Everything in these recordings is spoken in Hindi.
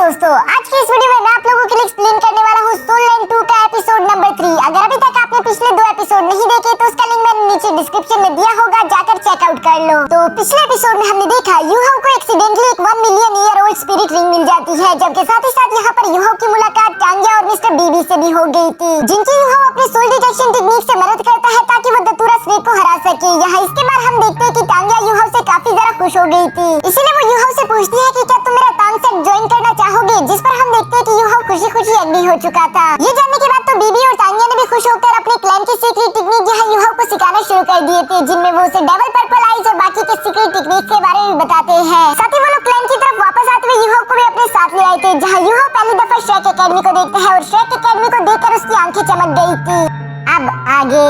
दोस्तों, आज की इस वीडियो में मैं आप लोगों के लिए एक्सप्लेन करने वाला हूँ सोल लाइन 2 का एपिसोड नंबर 3। अगर अभी तक आपने पिछले 2 एपिसोड नहीं देखे तो उसका लिंक मैंने नीचे डिस्क्रिप्शन में दिया होगा, जाकर चेकआउट कर लो। तो पिछले एपिसोड में हमने देखा यूहाओ को एक्सीडेंटली एक 1 million year old spirit ring मिल जाती है, जबकि साथ ही साथ यहाँ पर यूहाओ की मुलाकात टांगिया और मिस्टर बीबी से भी हो गई थी, जिनकी यूहाओ अपने सोल डिटेक्शन टेक्निक से मदद करता है ताकि वो दतूरा स्नेक को हरा सके। यहाँ इसके बाद हम देखते हैं कि टांगिया यूहाओ से काफी ज्यादा खुश हो गई थी, इसीलिए वो यूहाओ से पूछती है कि क्या तुम मेरा टांग सेट ज्वाइन करना चाहोगे, जिस पर हम देखते हैं कि यूहाओ खुशी खुशी एग्री हो चुका था। ये जानने के बाद तो बीबी और टांगिया ने भी खुश होकर अपने क्लैन की सीक्रेट टेक्निक यहाँ यूहाओ को सिखाना शुरू कर दिए थे, जिनमें वो उसे डबल पर्पल आईज और बाकी के सीक्रेट टेक्निक के बारे में बताते हैं। साथ ही वो लोग क्लैन की तरफ वापस आते हुए यूहाओ को भी अपने साथ ले आए थे, जहाँ यूहाओ पहली दफा श्रेक एकेडमी को देखता है और श्रेक एकेडमी को देखकर उसकी आंखें चमक गई थी। अब आगे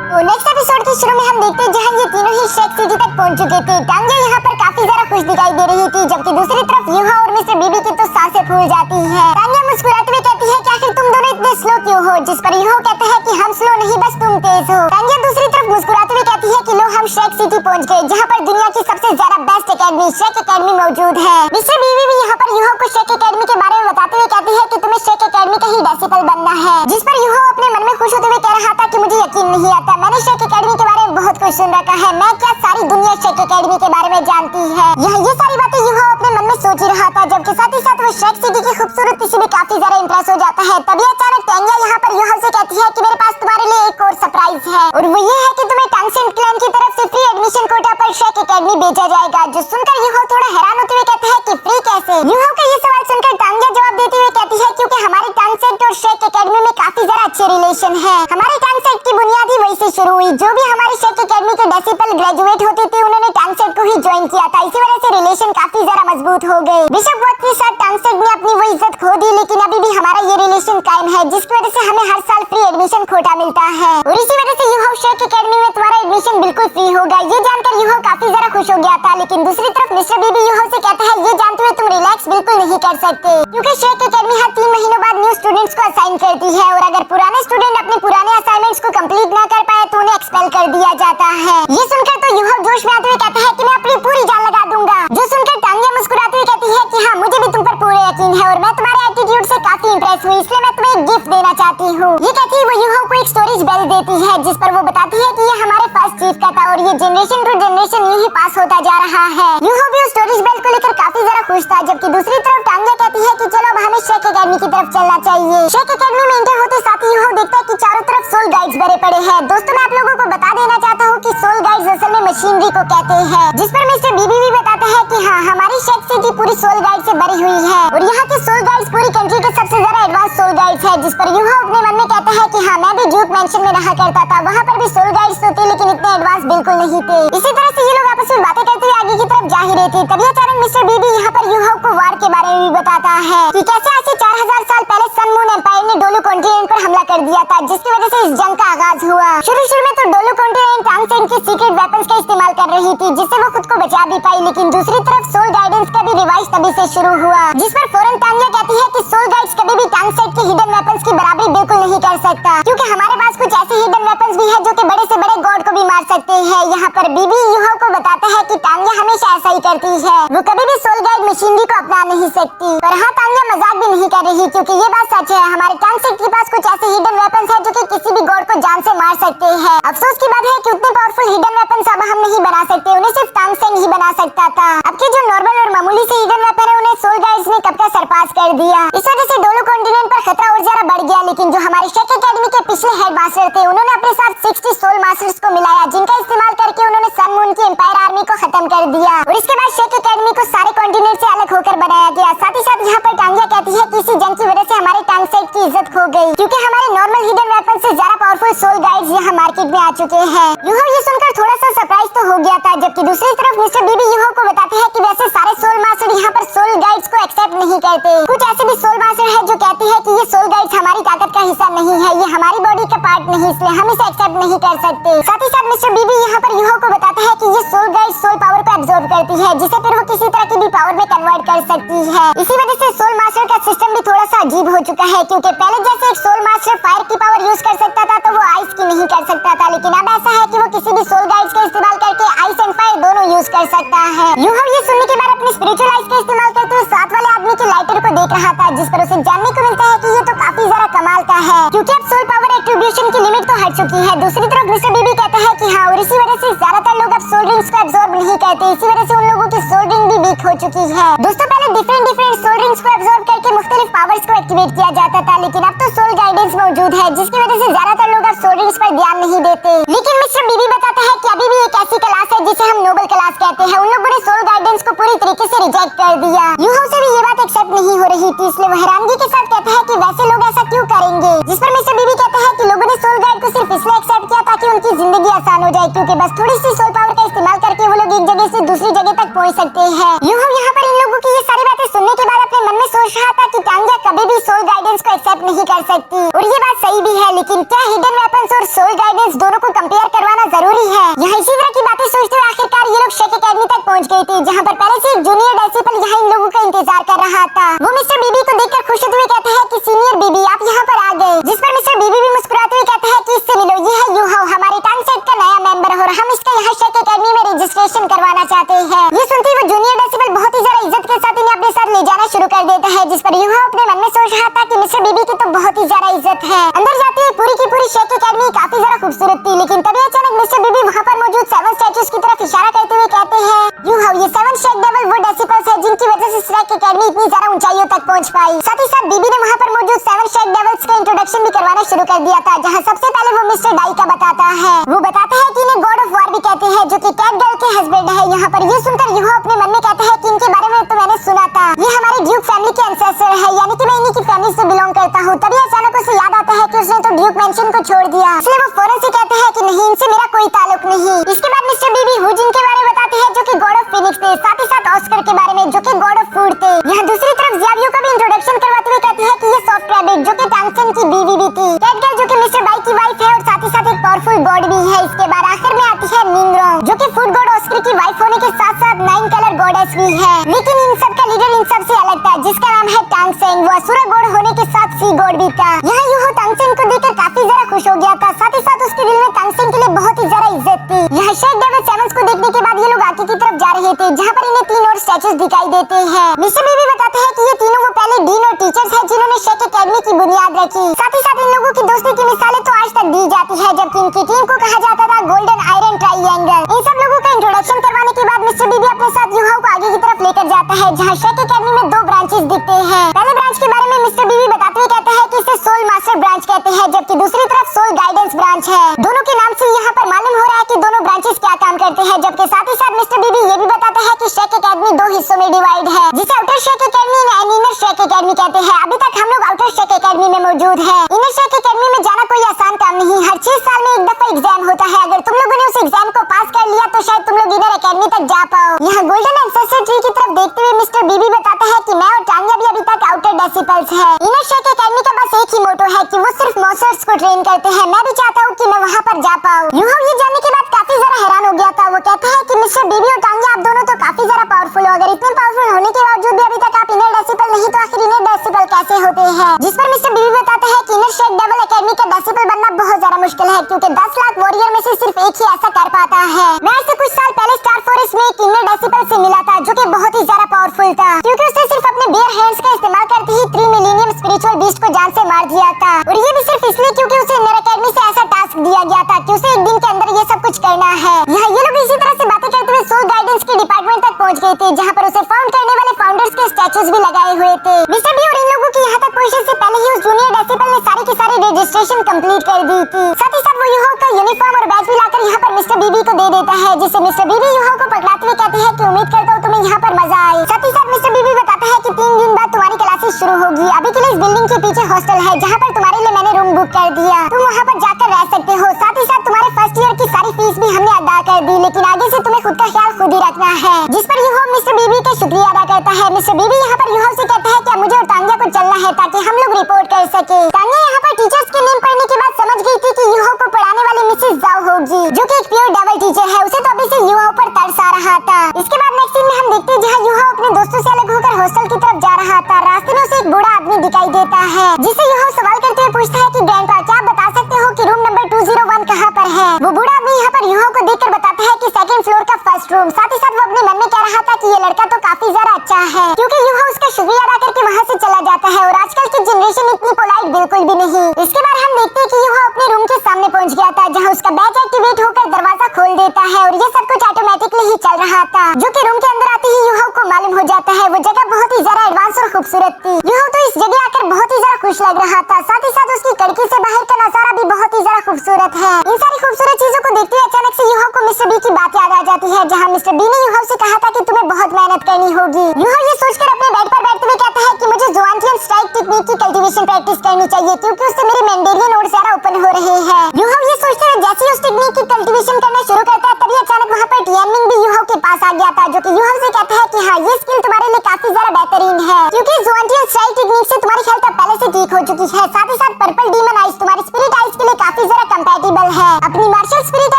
तो नेक्स्ट एपिसोड के शुरू में हम देखते हैं जहां ये तीनों ही श्रेक सिटी तक पहुंच चुके थे। टांगिया यहाँ पर काफी ज्यादा खुश दिखाई दे रही थी, जबकि दूसरी तरफ यूहाओ और मिस्टर बीबी की तो सांसें फूल जाती हैं। टांगिया मुस्कुराते हुए कहती है कि आखिर तुम दोनों इतने स्लो क्यों हो, जिस पर यूहाओ कहता है कि हम स्लो नहीं बस तुम तेज हो। टांगिया दूसरी तरफ मुस्कुराते हुए कहती है कि लो हम श्रेक सिटी पहुंच गए, जहाँ पर दुनिया की सबसे ज्यादा बेस्ट एकेडमी श्रेक एकेडमी मौजूद है। मिस्टर बीबी भी यहाँ पर यूहाओ को श्रेक एकेडमी के बारे में बताते हुए कहती है कि तुम्हें श्रेक एकेडमी का ही डेसिपल बनना है, जिस पर यूहाओ अपने मन में खुश होते हुए कह रहा था कि मुझे यकीन नहीं आता, मैंने श्रेक एकेडमी के बारे में बहुत कुछ सुन रखा है, मैं क्या सारी दुनिया श्रेक एकेडमी के बारे में जानती है। ये सारी बातें यूहाओ अपने मन में सोच ही रहा था, जबकि साथ ही साथ वो श्रेक सिटी की खूबसूरती से भी काफी ज्यादा इंप्रेस हो जाता है। तभी अचानक टांगिया यहाँ पर यूहाओ से कहती है कि मेरे पास तुम्हारे लिए एक और सरप्राइज है, और वो ये है कि तुम्हें टांगसेन क्लैन की तरफ से फ्री एडमिशन कोटा पर श्रेक एकेडमी भेजा जाएगा। जो सुनकर यूहाओ थोड़ा हैरान होते हुए कहता है कि फ्री कैसे। यूहाओ का ये सवाल सुनकर टांगिया जवाब देते हुए कहती है क्योंकि हमारे टांगसेन और श्रेक एकेडमी में काफी ज्यादा अच्छे रिलेशन है। हमारे टांगसेन की बुनियाद ही वहीं से शुरू हुई, जो भी हमारे श्रेक एकेडमी के डेसिपल ग्रेजुएट होते थे उन्होंने टांगसेन को ही ज्वाइन किया था, इसी वजह से रिलेशन काफी ज्यादा मजबूत हो गए। बेशक वक्त के साथ टांगसेन ने अपनी वो इज्जत खो दी, लेकिन अभी भी हमारा ये रिलेशन कायम है, जिसकी वजह से हमें हर साल फ्री एडमिशन कोटा मिलता है, और इसी वजह से यूहाओ श्रेक एकेडमी में तुम्हारा एडमिशन बिल्कुल फ्री होगा। ये जानकर यूहाओ काफी ज्यादा खुश हो गया था, लेकिन दूसरी तरफ मिस्टर बीबी यूहाओ से कहता है ये जानते हुए तुम रिलैक्स बिल्कुल नहीं कर सकते, क्योंकि श्रेक एकेडमी हर 3 महीनों बाद न्यू स्टूडेंट्स को असाइन करती है, और अगर पुराने स्टूडेंट अपने पुराने असाइनमेंट्स को कंप्लीट ना कर पाए तो उन्हें एक्सपेल कर दिया जाता है। ये सुनकर तो यूहाओ जोश में आते हुए कहता है कि मैं अपनी पूरी जान लगा दूंगा। जो सुनकर टांगिया मुस्कुराती हुई कहती है कि हाँ मुझे भी तुम पर पूरा यकीन है, और मैं तुम्हारे एटीट्यूड से काफी इंप्रेस हुई, इसलिए मैं तुम्हें एक गिफ्ट देना चाहती हूँ। ये कहती है वो यूहाओ को एक स्टोरेज बेल देती है, जिस पर वो बताती है कि ये हमारे फर्स्ट चीफ का था और ये जनरेशन टू जनरेशन यूं ही पास होता जा रहा है। यूहाओ भी उस स्टोरेज बेल को लेकर काफी ज्यादा खुश था, जबकि दूसरी तरफ टांगिया कहती है कि चलो अब हमें श्रेक एकेडमी की तरफ चलना चाहिए। श्रेक एकेडमी में एंटर होते साथ ही यूहाओ देखता है कि चारों तरफ सोल गाइड्स भरे पड़े हैं। दोस्तों मैं आप लोगों को बता देना चाहता हूँ कि सोल गाइड्स असल में मशीनरी को कहते हैं, जिस पर मिस्टर बीबी भी बताता है कि हाँ हमारी श्रेक सिटी पूरी सोल गाइड से भरी हुई है, और यहाँ के सोल गाइड्स पूरी कंट्री के सबसे ज्यादा एडवांस सोल गाइड्स है, जिस पर यूहाओ अपने मन में कहता है कि हाँ मैं भी ड्यूक मैंशन में रहा करता था, वहाँ पर भी सोल गाइड्स तो थे लेकिन इतने एडवांस बिल्कुल नहीं थे। इसी तरह से ये लोग आपस में बातें करते हुए आगे की तरफ जा ही रहे थे, तभी अचानक मिस्टर बीबी यहाँ पर यूहाओ को वार के बारे में भी बताता है कि कैसे आज से 4000 साल पहले सन मून एम्पायर ने डोलू कॉन्टिनेंट पर हमला कर दिया था, जिसकी वजह से इस जंग का आगाज हुआ। शुरू में तो डोलू कॉन्टिनेंट टांगसेन की सीक्रेट वेपन्स का इस्तेमाल कर रही थी, जिससे वो खुद को बचा भी पाई, लेकिन दूसरी तरफ सोल गाइडेंस का भी रिवाइज तभी से शुरू हुआ, जिस पर फौरन टांगिया कहती है कि सोल गाइड्स कभी भी टांगसेन के हिडन वेपन्स की बराबरी बिल्कुल नहीं कर सकता, क्योंकि हमारे पास कुछ ऐसे हिडन वेपन्स भी है जो कि बड़े से बड़े गॉड को भी मार सकते हैं। यहाँ पर बीबी यूहाओ को बताता है कि टांगिया हमेशा ऐसा ही करती है, वो कभी भी सोल गाइड मशीनरी को अपना नहीं सकती। पर हाँ टांगिया मजाक भी नहीं कर रही, क्योंकि ये बात सच है, हमारे टांगसेन के पास कुछ ऐसे हिडन वेपन्स है जो कि किसी भी गॉड को जान से मार सकते हैं। अफसोस की बात है कि उतने पावरफुल हिडन वेपन्स अब हम नहीं बना सकते, उन्हें सिर्फ टांगसेन ही बना सकता था। अब के जो नॉर्मल और मामूली से हिडन वेपन है उन्हें सोल गाइड्स ने कब का सरपास कर दिया। इस वजह से डोलू कॉन्टिनेंट पर खतरा और ज्यादा बढ़ गया, लेकिन जो हमारे श्रेक एकेडमी के पिछले हेड मास्टर थे उन्होंने अपने साथ 60 सोल मास्टर्स को मिलाया, जिनका इस्तेमाल करके उन्होंने सन मून की एम्पायर आर्मी को खत्म कर दिया, और इसके बाद श्रेक एकेडमी को सारे कॉन्टिनेंट से अलग होकर बनाया गया। साथ ही साथ यहाँ पर टांगिया कहती है कि इसी जंग की वजह से हमारे टांगसेन की इज्जत खो गई, क्योंकि हमारे नॉर्मल हिडन वेपन से ज्यादा पावरफुल सोल गाइड्स यहाँ मार्केट में आ चुके हैं। यूहाओ ये सुनकर थोड़ा सा सरप्राइज तो हो गया था, जबकि दूसरी तरफ मिस्टर बीबी यूहाओ को बताते हैं कि वैसे सारे सोल मास्टर यहाँ पर सोल गाइड्स को एक्सेप्ट नहीं करते, कुछ ऐसे भी सोल मास्टर है जो कहते हैं कि ये सोल गाइड्स हमारी ताकत का हिस्सा नहीं है, ये हमारी बॉडी का पार्ट नहीं, इसलिए हम इसे एक्सेप्ट नहीं कर सकते। साथ ही साथ मिस्टर बीबी यहाँ पर यूहाओ को बताता है कि ये सोल गाइड्स सोल पावर को एब्जॉर्ब करती है, जिसे फिर वो किसी तरह की भी पावर में कन्वर्ट कर सकती है। इसी वजह से सोल मास्टर का सिस्टम भी थोड़ा सा अजीब हो चुका है, क्योंकि पहले जैसे एक सोल मास्टर फायर की पावर यूज कर सकता था तो वो आइस की नहीं कर सकता था, लेकिन अब ऐसा है कि वो किसी भी सोल गाइड्स का इस्तेमाल करके आइस एंड फायर दोनों यूज कर सकता है। यूहाओ ये सुनने के बाद अपनी स्पिरिचुअल आइस का इस्तेमाल करते वो साथ वाले आदमी के लाइटर को देख रहा था, जिस पर उसे जानने को मिलता है कि ये तो काफी ज्यादा कमाल का है, क्योंकि अब सोल पावर एट्रीब्यूशन की लिमिट तो हट चुकी है। दूसरी तरफ मिस्टर बीबी कहता है कि हाँ, और इसी वजह से ज्यादातर लोग अब सोल रिंग्स को एब्जॉर्ब नहीं करते, इसी वजह से उन लोगों की सोल रिंग भी वीक हो चुकी है। दोस्तों, पहले डिफरेंट सोल रिंग्स को एब्जॉर्ब करके मुख्तलिफ पावर्स को एक्टिवेट किया जाता था, लेकिन अब तो सोल गाइडेंस मौजूद है, जिसकी वजह से ज्यादातर लोग अब सोल रिंग्स पर ध्यान नहीं देते। लेकिन मिस्टर बीबी बताता है कि अभी भी एक ऐसी क्लास है जिसे हम नोबल क्लास कहते हैं, उन लोगों ने सोल गाइडेंस को पूरी तरीके से रिजेक्ट कर दिया। यूहो से भी ये बात एक्सेप्ट नहीं हो रही थी, इसलिए वो हैरानगी के साथ कहता है कि वैसे लोग ऐसा क्यों करेंगे, जिस पर मिस्टर बीबी कहता है कि लोगों ने सोल गाइड को सिर्फ इसलिए एक्सेप्ट किया ताकि उनकी जिंदगी आसान हो जाए, क्योंकि बस थोड़ी सी सोल पावर का इस्तेमाल करके वो लोग एक जगह से दूसरी जगह तक पहुंच सकते हैं। यूहो यहाँ पर इन लोगों की ये सारी बातें सुनने के बाद अपने मन में सोच रहा था कि टांगिया कभी भी सोल गाइडेंस को एक्सेप्ट नहीं कर सकती, और ये बात सही भी है। लेकिन क्या हिडन वेपन्स और सोल गाइडेंस दोनों को कंपेयर करवाना जरूरी है? यहाँ इसी तरह की बातें सोचते हुए आखिरकार ये लोग शेक एकेडमी तक पहुंच गई थी, जहाँ पर पहले से एक जूनियर डेसिपल यहाँ इन लोगों का इंतजार कर रहा था। वो मिस्टर बीबी को देखकर खुश होते हुए कहता है कि सीनियर बीबी, आप यहाँ पर आ गए, जिस पर मिस्टर बीबी भी मुस्कुराते हुए कहता है कि इससे मिलो, ये है यूहो, हमारे टांग सेट का नया मेंबर, और हम इसका यहाँ शेक एकेडमी में रजिस्ट्रेशन करवाना चाहते हैं। ये सुनते ही वो जूनियर डेसिपल बहुत ही ज्यादा इज्जत के साथ इन्हें अपने साथ ले जाना शुरू कर देता है, जिस पर यूहो अपने मन में सोच रहा था कि मिस्टर बीबी की तो बहुत ही ज्यादा इज्जत है। अंदर जाते हुए पूरी की पूरी शेक एकेडमी काफी ज्यादा खूबसूरत थी, लेकिन तभी अचानक मिस्टर बीबी वहाँ पर मौजूद 7 स्टैचूज की तरफ इशारा करते हुए कहते हैं, यूहो, ये 7 शेक डेविल वो डेसिपल्स है जिनकी वजह से शेक एकेडमी इतनी ज्यादा ऊंचाइयों तक पहुंच पाई। साथ ही साथ बीबी ने वहाँ पर मौजूद 7 शेक डेविल्स का इंट्रोडक्शन भी करवाना शुरू कर दिया था, जहाँ सबसे पहले वो मिस्टर डाई का बताता है। वो बताता है कि इन्हें गॉड ऑफ वॉर भी कहते हैं, जो कि कैट गर्ल के हस्बैंड है। यहाँ पर ये सुनकर यूहो अपने मन में कहता है कि इनके बारे में तो मैंने सुना था, ये हमारे ड्यूक फैमिली के एंसेस्टर है, यानी कि मैं इन्हीं की फैमिली से बिलोंग करता हूँ। तभी अचानक उसे याद आता है कि उसने तो ड्यूक मेंशन को छोड़ दिया, इसलिए वो फौरन से कहता है कि नहीं, इनसे मेरा कोई ताल्लुक नहीं। इसके बाद मिस्टर बीबी हुजिन के बारे में बताते हैं, जो कि गॉड ऑफ फिनिक्स थे, साथ ही साथ ऑस्कर के बारे में, जो कि गॉड ऑफ फूड थे। यहाँ दूसरी तरफ ज़ियाबियो का भी इंट्रोडक्शन करवाते हुए कहती है कि ये सॉफ्ट रैबिट, जो कि टांगसन की बीवी भी थी, कैट गर्ल, जो कि मिस्टर बाई की वाइफ है, और साथ ही साथ एक पावरफुल गॉड भी है। इसके बाद आखिर में आती है निंगरोंग, जो कि फूड गॉड ऑस्कर की वाइफ होने के साथ साथ 9 कलर गॉडेस भी है, लेकिन इन सब का लीडर इन सब से अलग था, जिसका नाम है टांगसेन। वो असुरा गॉड होने के साथ सी गॉड भी था। यहाँ यूहो टांगसेन को देखकर काफी ज्यादा खुश हो गया था, साथ ही साथ उसके दिल में टांगसेन के लिए बहुत ही ज्यादा इज्जत थी। यहाँ शेक डेविल 7 को देखने के बाद ये लोग आगे की तरफ जा रहे थे, जहाँ पर इन्हें 3 और स्टैचूज दिखाई देते हैं। मिस्टर बीबी बताते हैं कि ये तीनों वो पहले डीन और टीचर्स हैं जिन्होंने शेक एकेडमी की बुनियाद रखी। साथ ही साथ इन लोगों की दोस्ती की मिसालें तो आज तक दी जाती है, जबकि इनकी टीम को कहा जाता था गोल्डन आयरन ट्रायंगल। इन सब लोगों का इंट्रोडक्शन करवाने के बाद मिस्टर बीबी अपने साथ यूहो को आगे की तरफ लेकर जाता है, जहाँ शेक एकेडमी में 2 ब्रांचेस दिखते हैं। पहले ब्रांच के बारे में मिस्टर बीबी बताते हुए कहता है कि इसे सोल मास्टर ब्रांच कहते हैं, जबकि दूसरी तरफ सोल गाइडेंस ब्रांच है। दोनों के नाम से यहाँ पर मालूम हो रहा है कि दोनों ब्रांचेस क्या काम करते हैं, जबकि साथ ही साथ मिस्टर बीबी ये भी बताता है कि शेक एकेडमी 2 हिस्सों में डिवाइड है, जिसे outer shake academy and inner shake academy कहते हैं। अभी तक हम लोग आउटर शेक एकेडमी में मौजूद है। इनर शेक एकेडमी में जाना कोई आसान काम नहीं, हर 6 साल में एक दफा एग्जाम होता है। अगर तुम लोगों ने उस एग्जाम को पास कर लिया तो शायद तुम लोग इनर एकेडमी तक जा पाओ। यहाँ गोल्डन एंसेस्टर ट्री की तरफ देखते हुए मिस्टर बीबी बताता है कि मैं और टांगिया भी अभी तक आउटर डेसिपल्स है। इनर शेक एकेडमी का बस एक ही मोटो है कि वो सिर्फ मॉन्स्टर्स को ट्रेन करते हैं। मैं भी चाहता हूँ कि मैं वहाँ पर जा पाऊँ। यूहो ये जानने के बाद काफी ज्यादा हैरान हो गया था। वो कहता है कि मिस्टर बीबी और टांगिया आप दोनों तो काफी ज्यादा पावरफुल हो, अगर इतने पावरफुल होने के बावजूद भी अभी तक आप इनर डेसिपल नहीं, तो आखिर इनर डेसिपल कैसे होते हैं? जिस पर मिस्टर बीबी बताता है कि इनर शेक डेविल एकेडमी का डेसिपल बनना बहुत ज्यादा मुश्किल है, क्योंकि 10 लाख वॉरियर में से सिर्फ एक ही ऐसा कर पाता है। मैं इससे कुछ साल पहले स्टार फॉरेस्ट में एक इनर डेसिपल से मिला था, जो कि बहुत ही ज्यादा पावरफुल था, क्योंकि उसने सिर्फ अपने बेयर हैंड्स का इस्तेमाल करते ही 3 मिलीनियम स्पिरिचुअल बीस्ट को जान से मार दिया था। और ये भी सिर्फ इसलिए क्योंकि उसे इनर एकेडमी से ऐसा टास्क दिया गया था कि उसे एक दिन के अंदर ये सब कुछ करना है। यहाँ ये लोग इसी तरह से बातें करते हुए सोल गाइडेंस के डिपार्टमेंट तक पहुंच गए थे, जहाँ पर उसे फाउंड करने वाले फाउंडर्स के स्टैचूज भी लगाए हुए थे। मिस्टर बी और इन लोगों की यहाँ तक पहुंचने से पहले ही उस जूनियर डेसिपल ने सारी की सारी रजिस्ट्रेशन कंप्लीट कर दी थी। साथ ही साथ वो यूहो का यूनिफॉर्म और बैज भी लाकर यहाँ पर मिस्टर बीबी को दे देता है, जिससे मिस्टर बीबी यूहो को पकड़ाते हुए कहते हैं कि उम्मीद करता हूँ तुम्हें यहाँ पर मजा आए। साथ ही साथ मिस्टर बीबी बताता है कि 3 दिन बाद तुम्हारी क्लासेस शुरू होगी। अभी के लिए इस बिल्डिंग के पीछे हॉस्टल है, जहाँ पर तुम्हारे लिए मैंने रूम बुक कर दिया, तुम वहाँ पर जाकर रह सकते हो। साथ ही साथ तुम्हारे फर्स्ट ईयर की सारी फीस भी हमने अदा कर दी, लेकिन आगे से तुम्हें खुद का ख्याल खुद ही रखना है। जिस पर यूहो मिस्टर बीबी का शुक्रिया अदा करता है। मिस्टर बीबी यहाँ पर यूहो से कहता है कि मुझे और तांगिया को चलना है ताकि हम लोग रिपोर्ट कर सके। तांगिया यहाँ पर टीचर्स के नेम पढ़ने के बाद समझ गई थी कि यूहो को पढ़ाने वाली मिसेस जाओ होगी, जो कि एक प्योर डेविल टीचर है। उसे तो अभी से यूहो पर तरस आ रहा था। इसके बाद नेक्स्ट सीन में हम देखते हैं जहाँ यूहो अपने दोस्तों से अलग होकर हॉस्टल की तरफ जा रहा था। रास्ते में उसे एक बूढ़ा आदमी दिखाई देता है, जिसे यूहो सवाल करते हुए पूछता है कि ग्रैंडपा क्या आप बता सकते हो कि रूम नंबर 201 कहाँ पर है? वो बूढ़ा आदमी यहाँ पर यूहो को देखकर बताता है कि 2nd फ्लोर का फर्स्ट रूम। साथ ही साथ वो अपने मन में कह रहा था कि ये लड़का तो काफी ज्यादा अच्छा है, क्योंकि यूहो का शुक्रिया अदा करके वहाँ से चला जाता है। और आजकल की जनरेशन इतनी पोलाइट बिल्कुल भी नहीं। इसके बाद हम देखते हैं कि यूहा अपने रूम के सामने पहुँच गया था, जहाँ उसका बैच एक्टिवेट होकर दरवाजा खोल देता है और ये सब कुछ ऑटोमेटिकली ही चल रहा था, जो कि रूम के अंदर आते ही यूहा को मालूम हो जाता है वो जगह बहुत ही ज्यादा एडवांस और खूबसूरत थी। यूहा तो इस जगह आकर बहुत ही ज्यादा खुश लग रहा था, साथ ही साथ उसकी खिड़की से बाहर का नजारा भी बहुत ही ज्यादा खूबसूरत है। इन सारी खूबसूरत चीजों को देखते हुए अचानक से यूहा को मिस्टर बी की बात याद आ जाती है, जहाँ मिस्टर बी ने यूहा से कहा था कि तुम्हें बहुत मेहनत करनी होगी। यूहा ये सोचकर अपने बेड पर बैठते हुए कहता है कि मुझे ज़ुआनटियन स्ट्राइक टेक्निक की कल्टीवेशन प्रैक्टिस करनी चाहिए, क्योंकि उससे मेरे मेंडेलियन और ज्यादा ओपन हो रहे हैं। यूहा ये सोचते हुए जैसे ही उस टेक्निक की कल्टीवेशन करना शुरू करता है, तभी अचानक वहाँ पर टियानमिंग भी यूहा के पास आ गया था, जो कि यूहा से कहता है कि हाँ, ये स्किल तुम्हारे लिए काफी ज्यादा बेहतरीन है, क्योंकि ज़ुआनटियन स्ट्राइक टेक्निक से तुम्हारी हेल्थ अब पहले से ठीक हो चुकी है। साथ ही साथ पर्पल डीमन आइज तुम्हारी स्पिरिट आइज के लिए काफी ज्यादा कंपैटिबल है। अपनी मार्शल स्पिरिट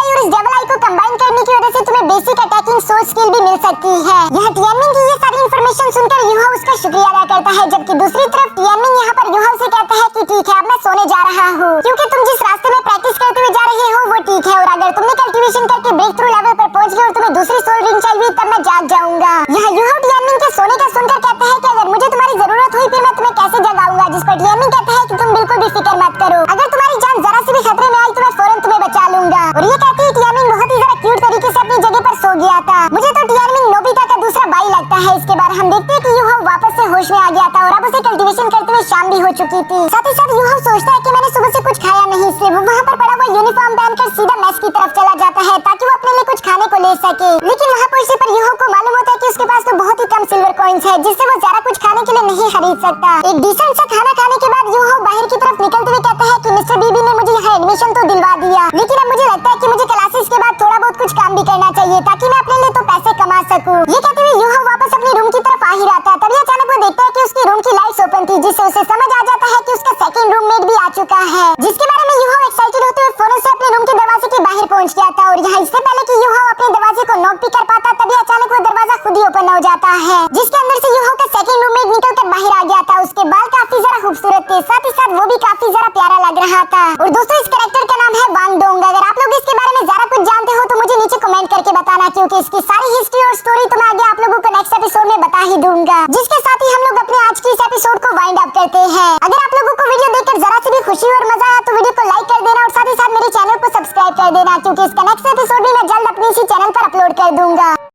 आई और इस डेविल आई को कंबाइन करने की वजह से तुम्हें बेसिक अटैकिंग सोर्स स्किल भी मिल सकती है। यह टियानमिंग की ये सारी इंफॉर्मेशन सुनकर यूहा उसका शुक्रिया अदा करता है, जबकि दूसरी तरफ टियानमिंग यहाँ पर यूहा से कहता है कि ठीक है, अब मैं सोने जा रहा हूँ, क्योंकि तुम जिस रास्ते में प्रैक्टिस करते हुए जा रहे हो वो ठीक है, और अगर तुमने कल्टीवेशन करके ब्रेक थ्रू लेवल पर पहुंच गए और तुम्हें दूसरी सोल रिंग चाहिए तब मैं जाग जाऊंगा। यहाँ यूहा टियानमिंग के सोने का सुनकर कहता है कि अगर मुझे तुम्हारी जरूरत हुई फिर मैं तुम्हें कैसे जगाऊंगा, जिस पर टियानमिंग कहता है कि तुम बिल्कुल भी फिक्र मत करो, अगर तुम्हारी जान जरा सी भी खतरे में आई तो मैं फौरन तुम्हें बचा लूंगा। और ये कहते ही टियानमिंग बहुत ही ज्यादा क्यूट तरीके से अपनी जगह पर सो गया था। मुझे तो टियानमिंग नोबिता का दूसरा भाई लगता है। इसके बाद हम देखते हैं कि यूहा वापस से होश में आ गया था और अब उसे कल्टीवेशन करते हुए शाम भी हो चुकी थी। साथ ही साथ यूहा सोचता है कि मैंने सुबह से कुछ खाया नहीं, इसलिए वो वहाँ पर पड़ा हुआ यूनिफॉर्म पहनकर सीधा मेस की तरफ चला जाता है ताकि वो अपने लिए कुछ खाने को ले सके। लेकिन वहाँ पहुंचने पर यूहा को मालूम होता है कि उसके पास तो बहुत ही कम सिल्वर कॉइंस है, जिससे वो ज्यादा कुछ खाने के लिए नहीं खरीद सकता। एक डिसेंट सा खाना खाने के बाद यूहा बाहर की तरफ निकलते हुए कहता है कि मिस्टर बीबी ने मुझे यहाँ एडमिशन तो दिलवा दिया, लेकिन अब मुझे लगता है कि मुझे क्लासेस के बाद थोड़ा बहुत कुछ काम भी करना चाहिए ताकि मैं अपने लिए तो पैसे कमा सकूं। ये कहते हुए यूहा वापस अपनी रूम की तरफ आ ही रहा था, तभी अचानक वो देखता है कि उसकी रूम की लाइट्स ओपन थी, जिससे उसे समझ आ जाता है कि उसका सेकंड रूममेट भी आ चुका है, जिसके बारे में यूहा एक्साइटेड होते हुए फौरन से अपने रूम के दरवाजे के बाहर पहुंच गया था। और यहाँ इससे पहले कि यूहा अपने दरवाजे को नॉक भी कर पाता, तभी अचानक वो दरवाजा खुद ही ओपन हो जाता है, जिसके अंदर से यूहा का सेकंड रूममेट निकलकर बाहर आ गया था। उसके बाल काफी ज्यादा खूबसूरत थे, साथ ही साथ वो भी काफी ज्यादा प्यारा लग रहा था। और दोस्तों, इस कैरेक्टर का नाम है वांग डोंग। अगर आप लोग इसके बारे में ज्यादा कुछ जानते हो तो मुझे नीचे कमेंट करके बताना, क्योंकि इसकी सारी हिस्ट्री और स्टोरी तो मैं आगे आप लोगों को नेक्स्ट एपिसोड में बता ही दूंगा। जिसके साथ ही हम लोग अपने आज की इस एपिसोड को वाइंड अप करते हैं। अगर आप लोगों को वीडियो देखकर जरा सी भी खुशी और मजा आया तो वीडियो को लाइक कर देना और साथ ही साथ मेरे चैनल को सब्सक्राइब कर देना, क्योंकि इसका नेक्स्ट एपिसोड भी मैं